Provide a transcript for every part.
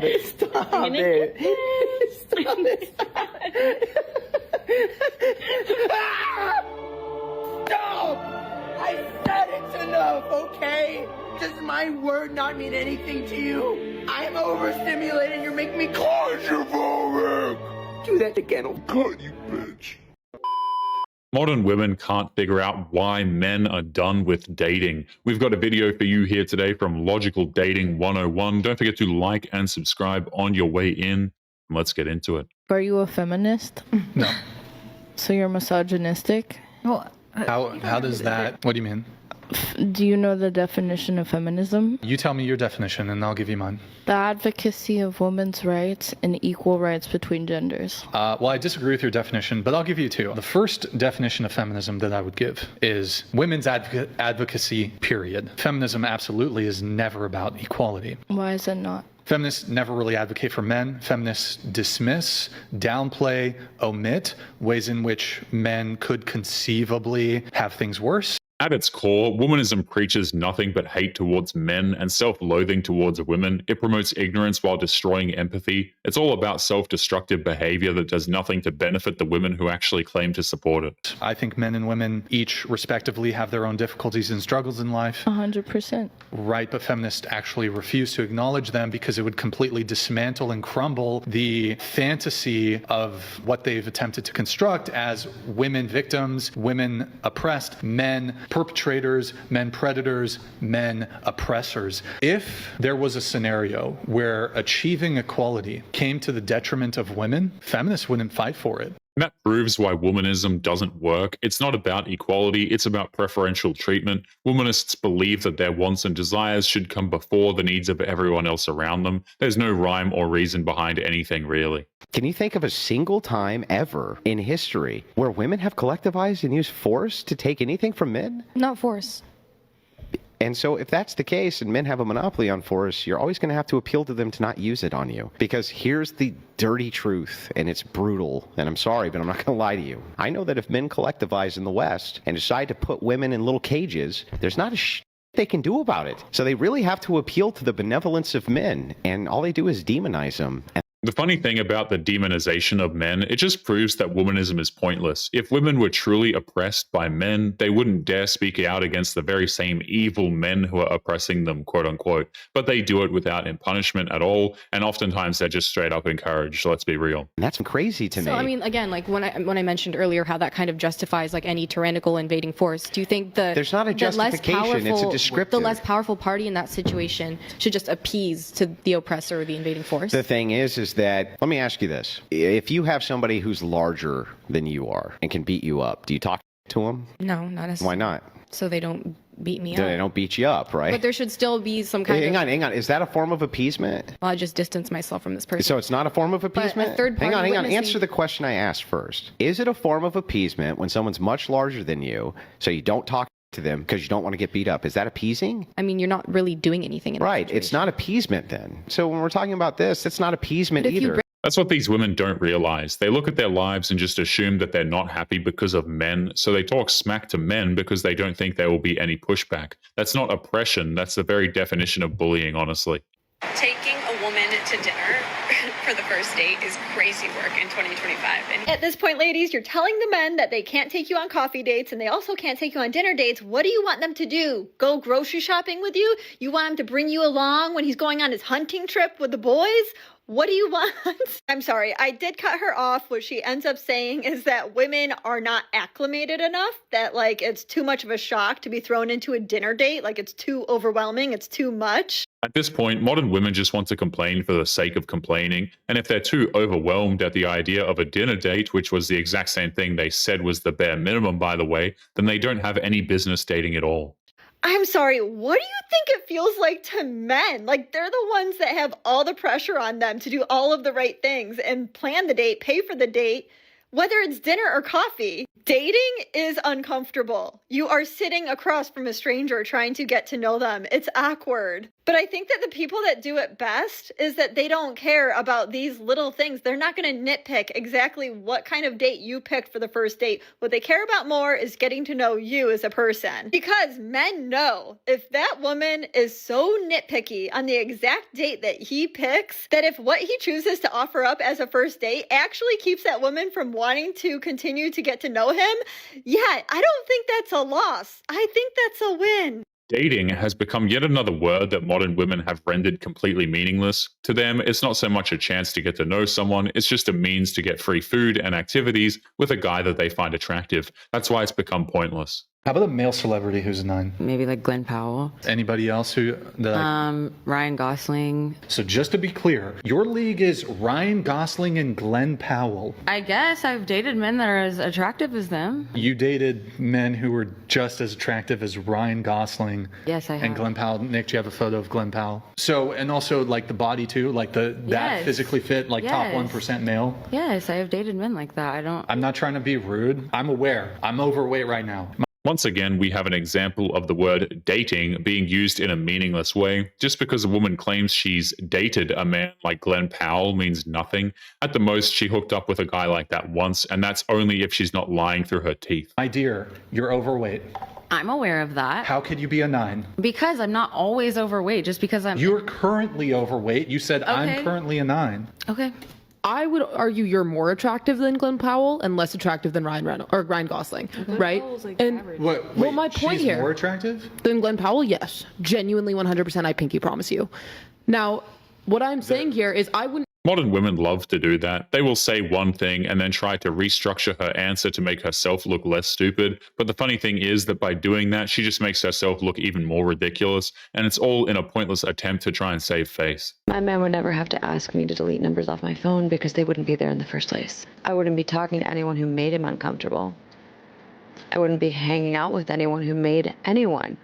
Stop it. Stop it. Stop it. Stop! I said it's enough, okay? Does my word not mean anything to you? I'm overstimulated. You're making me claustrophobic. Do that again, I'll cut you, bitch. Modern women can't figure out why men are done with dating. We've got a video for you here today from Logical Dating 101. Don't forget to like and subscribe on your way in. Let's get into it. Are you a feminist? No. So you're misogynistic? Well, How does that? What do you mean? Do you know the definition of feminism? You tell me your definition and I'll give you mine. The advocacy of women's rights and equal rights between genders. Well, I disagree with your definition, but I'll give you two. The first definition of feminism that I would give is women's advocacy, period. Feminism absolutely is never about equality. Why is it not? Feminists never really advocate for men. Feminists dismiss, downplay, omit ways in which men could conceivably have things worse. At its core, womanism preaches nothing but hate towards men and self-loathing towards women. It promotes ignorance while destroying empathy. It's all about self-destructive behavior that does nothing to benefit the women who actually claim to support it. I think men and women each respectively have their own difficulties and struggles in life. 100%. Right, but feminists actually refuse to acknowledge them because it would completely dismantle and crumble the fantasy of what they've attempted to construct as women victims, women oppressed, men perpetrators, men predators, men oppressors. If there was a scenario where achieving equality came to the detriment of women, feminists wouldn't fight for it. And that proves why womanism doesn't work. It's not about equality, it's about preferential treatment. Womanists believe that their wants and desires should come before the needs of everyone else around them. There's no rhyme or reason behind anything, really. Can you think of a single time ever in history where women have collectivized and used force to take anything from men? not force. And so if that's the case and men have a monopoly on force, you're always going to have to appeal to them to not use it on you. Because here's the dirty truth, and it's brutal, and I'm sorry, but I'm not going to lie to you. I know that if men collectivize in the West and decide to put women in little cages, there's not a they can do about it. So they really have to appeal to the benevolence of men, and all they do is demonize them. The funny thing about the demonization of men, it just proves that womanism is pointless. If women were truly oppressed by men, they wouldn't dare speak out against the very same evil men who are oppressing them, quote unquote. But they do it without punishment at all, and oftentimes they're just straight up encouraged, let's be real. And that's crazy to me. So I mean, again, like when I mentioned earlier how that kind of justifies like any tyrannical invading force, do you think there's not a justification, it's a descriptive. The less powerful party in that situation should just appease to the oppressor or the invading force? The thing is that, let me ask you this. If you have somebody who's larger than you are and can beat you up, do you talk to them? No, not as. Why not? So they don't beat me up. They don't beat you up, right? But there should still be some kind of... Hang on. Is that a form of appeasement? Well, I just distance myself from this person. So it's not a form of appeasement? But a third party Hang on. witnessing- Answer the question I asked first. Is it a form of appeasement when someone's much larger than you, so you don't talk to them because you don't want to get beat up? Is that appeasing? I mean, you're not really doing anything in that Right. It's situation. not appeasement then. So when we're talking about this, it's not appeasement But if you either. That's what these women don't realize. They look at their lives and just assume that they're not happy because of men, so they talk smack to men because they don't think there will be any pushback. That's not oppression, that's the very definition of bullying, honestly. Taking a woman to dinner for the first date is crazy work in 2025. And At this point, ladies, you're telling the men that they can't take you on coffee dates and they also can't take you on dinner dates. What do you want them to do? Go grocery shopping with you? You want him to bring you along when he's going on his hunting trip with the boys? What do you want? I'm sorry, I did cut her off. What she ends up saying is that women are not acclimated enough, that like it's too much of a shock to be thrown into a dinner date. Like it's too overwhelming. It's too much. At this point, modern women just want to complain for the sake of complaining, and if they're too overwhelmed at the idea of a dinner date, which was the exact same thing they said was the bare minimum, by the way, then they don't have any business dating at all. I'm sorry, what do you think it feels like to men? Like, they're the ones that have all the pressure on them to do all of the right things and plan the date, pay for the date. whether it's dinner or coffee. Dating is uncomfortable. You are sitting across from a stranger trying to get to know them. It's awkward. But I think that the people that do it best is that they don't care about these little things. They're not going to nitpick exactly what kind of date you picked for the first date. What they care about more is getting to know you as a person. Because men know if that woman is so nitpicky on the exact date that he picks, that if what he chooses to offer up as a first date actually keeps that woman from wanting to continue to get to know him, yeah, I don't think that's a loss. I think that's a win. Dating has become yet another word that modern women have rendered completely meaningless. To them, it's not so much a chance to get to know someone, it's just a means to get free food and activities with a guy that they find attractive. That's why it's become pointless. How about a male celebrity who's a 9? Maybe like Glenn Powell. Anybody else who Ryan Gosling. So just to be clear, your league is Ryan Gosling and Glenn Powell. I guess I've dated men that are as attractive as them. You dated men who were just as attractive as Ryan Gosling. Yes, I have. And Glenn Powell. Nick, do you have a photo of Glenn Powell? So, and also like the body too, like that Yes. physically fit, like top Yes. 1% male. Yes, I have dated men like that. I'm not trying to be rude. I'm aware. I'm overweight right now. Once again, we have an example of the word dating being used in a meaningless way. Just because a woman claims she's dated a man like Glenn Powell means nothing. At the most, she hooked up with a guy like that once, and that's only if she's not lying through her teeth. My dear, you're overweight. I'm aware of that. How could you be a 9? Because I'm not always overweight, just because I'm... You're currently overweight. You said Okay. I'm currently a 9. Okay. I would argue you're more attractive than Glenn Powell and less attractive than Ryan Gosling, right? Well, my point she's here, more attractive than Glenn Powell, yes, genuinely 100%. I pinky promise you. Now, what I'm saying here is I wouldn't. Modern women love to do that. They will say one thing and then try to restructure her answer to make herself look less stupid. But the funny thing is that by doing that, she just makes herself look even more ridiculous. And it's all in a pointless attempt to try and save face. My man would never have to ask me to delete numbers off my phone because they wouldn't be there in the first place. I wouldn't be talking to anyone who made him uncomfortable. I wouldn't be hanging out with anyone who made anyone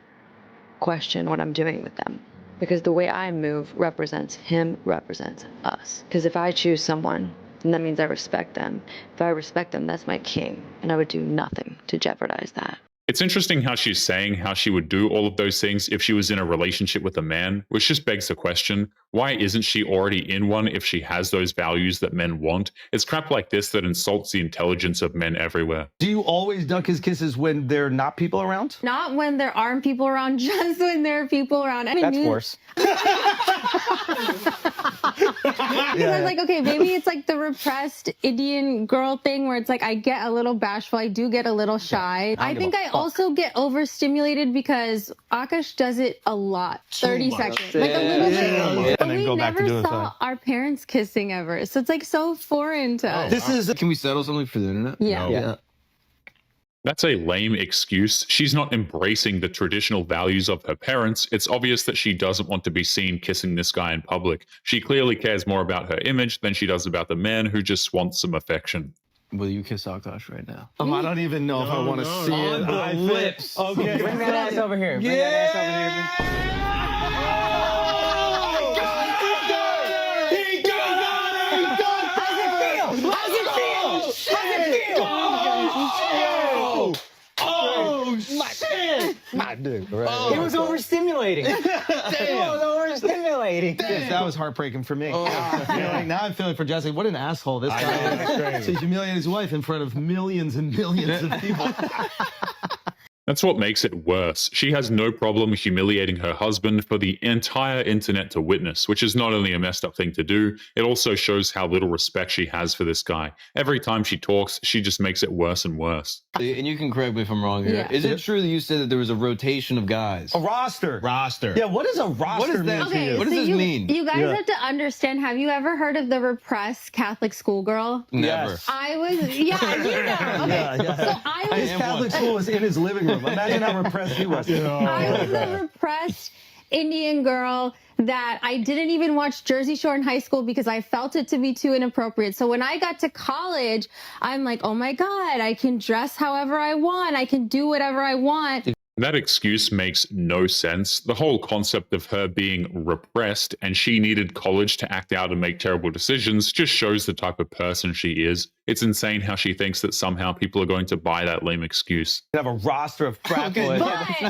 question what I'm doing with them. Because the way I move represents him, represents us. Because if I choose someone, then that means I respect them. If I respect them, that's my king. And I would do nothing to jeopardize that. It's interesting how she's saying how she would do all of those things if she was in a relationship with a man, which just begs the question, why isn't she already in one if she has those values that men want? It's crap like this that insults the intelligence of men everywhere. Do you always duck his kisses when there are not people around? Not when there aren't people around, just when there are people around. I mean, That's worse. Because I was like, okay, maybe it's like the repressed Indian girl thing where it's like I get a little bashful, I do get a little shy. I think I also get overstimulated because Akash does it a lot. 30 seconds. Like a little bit. But we never saw our parents kissing ever. So it's like so foreign to us. This is, can we settle something for the internet? Yeah. No. Yeah. That's a lame excuse. She's not embracing the traditional values of her parents. It's obvious that she doesn't want to be seen kissing this guy in public. She clearly cares more about her image than she does about the man who just wants some affection. Will you kiss Akash right now? I don't even know if I want to see it. On the lips. Okay. Bring that ass over here. Bring that ass over here. It was overstimulating. It was overstimulating. Yes, that was heartbreaking for me. Now I'm feeling for Jesse. What an asshole this guy is. To humiliate his wife in front of millions and millions of people. That's what makes it worse. She has no problem humiliating her husband for the entire internet to witness, which is not only a messed up thing to do, it also shows how little respect she has for this guy. Every time she talks, she just makes it worse and worse. And you can correct me if I'm wrong here. Yeah. Is it true that you said that there was a rotation of guys? A roster. Yeah, what is a roster? What is that? Okay, What does so this mean? You guys have to understand, have you ever heard of the repressed Catholic schoolgirl? Never. Yes. I was, yeah, you know. Okay, so I was His Catholic school was in his living room. Imagine how repressed he was. I was a repressed Indian girl that I didn't even watch Jersey Shore in high school because I felt it to be too inappropriate. So when I got to college, I'm like, oh my God, I can dress however I want. I can do whatever I want. That excuse makes no sense. The whole concept of her being repressed and she needed college to act out and make terrible decisions just shows the type of person she is. It's insane how she thinks that somehow people are going to buy that lame excuse. You have a roster of frat boys.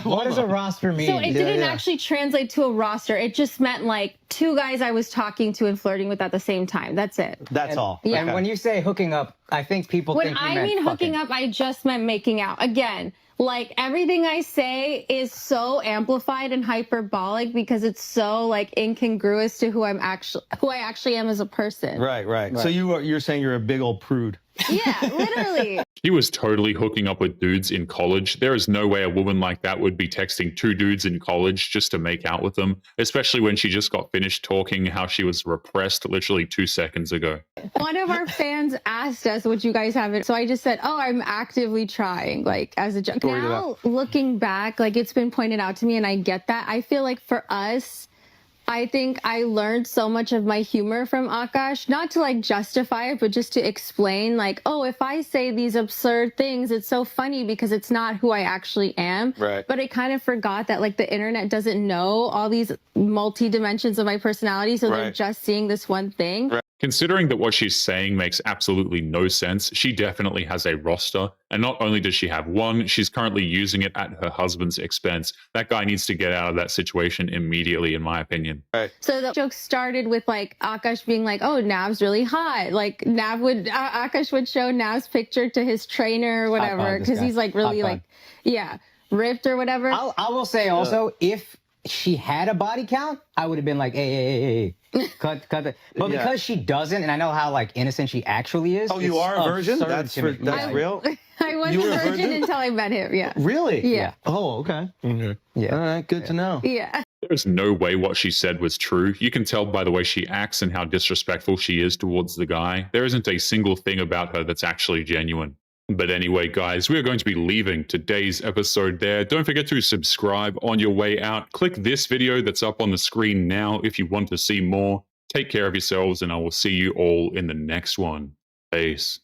What does a roster mean? So it didn't actually translate to a roster. It just meant like 2 guys I was talking to and flirting with at the same time. That's it. That's all. Yeah. And when you say hooking up, I think people When think you I meant mean hooking fucking. up, I just meant making out. Again, like everything I say is so amplified and hyperbolic because it's so like incongruous to who I actually am as a person. Right. So you're saying you're a big old prude. Yeah, literally. She was totally hooking up with dudes in college. There is no way a woman like that would be texting 2 dudes in college just to make out with them, especially when she just got finished talking how she was repressed literally 2 seconds ago. One of our fans asked us, would you guys have it? So I just said, oh, I'm actively trying, like as a joke. Now, looking back, like it's been pointed out to me and I get that. I feel like for us, I think I learned so much of my humor from Akash, not to like justify it, but just to explain like, oh, if I say these absurd things, it's so funny because it's not who I actually am. Right. But I kind of forgot that like the internet doesn't know all these multi-dimensions of my personality. So they're just seeing this one thing. Right. Considering that what she's saying makes absolutely no sense, she definitely has a roster. And not only does she have one, she's currently using it at her husband's expense. That guy needs to get out of that situation immediately, in my opinion. Right. So the joke started with like Akash being like, oh, Nav's really hot. Like Akash would show Nav's picture to his trainer or whatever because he's like really like, ripped or whatever. I will say also, if she had a body count, I would have been like, hey. Cut the. But because she doesn't, and I know how like innocent she actually is. Oh, you are a virgin? That's real? I wasn't a virgin until I met him, yeah. Really? Yeah. Oh, okay. Yeah. All right, good to know. Yeah. There's no way what she said was true. You can tell by the way she acts and how disrespectful she is towards the guy. There isn't a single thing about her that's actually genuine. But anyway, guys, we are going to be leaving today's episode there. Don't forget to subscribe on your way out. Click this video that's up on the screen now if you want to see more. Take care of yourselves, and I will see you all in the next one. Peace.